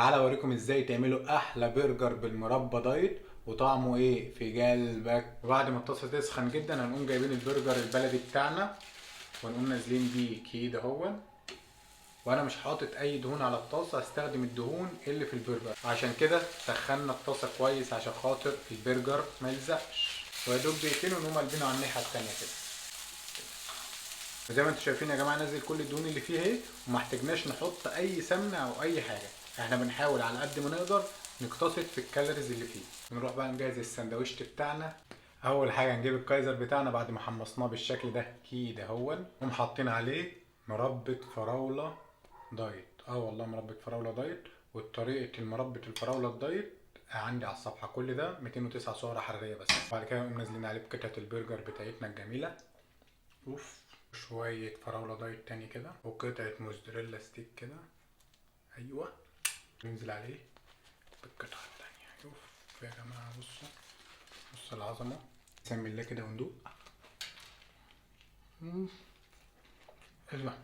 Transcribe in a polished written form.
تعالى اوريكم ازاي تعملوا احلى برجر بالمربى دايت وطعمه ايه في قلبك. وبعد ما الطاسه تسخن جدا هنقوم جايبين البرجر البلدي بتاعنا ونقوم نازلين بيه كده اهو. وانا مش حاطط اي دهون على الطاسه، هستخدم الدهون اللي في البرجر. عشان كده سخنا الطاسه كويس عشان خاطر البرجر ما يلزقش. ويا دوب دقيقتين ونقوم قلبينه على الناحيه التانيه كده. زي ما انتم شايفين يا جماعه نزل كل الدهون اللي فيه اهي، وما احتاجناش نحط اي سمنه او اي حاجه. احنا بنحاول على قد ما نقدر نقتصد في الكالوريز اللي فيه. نروح بقى نجهز السندوتش بتاعنا. اول حاجه نجيب الكايزر بتاعنا بعد ما حمصناه بالشكل ده كده اهون، نقوم حاطين عليه مربى فراوله دايت. والله مربى فراوله دايت. وطريقه المربى الفراوله الدايت عندي على الصفحه. كل ده 209 سعره حراريه بس. بعد كده نقوم نازلين عليه بقطعه البرجر بتاعتنا الجميله. اوف. شوية فراولة دايت تاني كده وقطعة موزاريلا ستيك كده. ايوه. ننزل عليه بالقطعة التانية. اوف يا جماعة، بصوا بصوا العظمة. بسم الله كده وندوق. ايوه.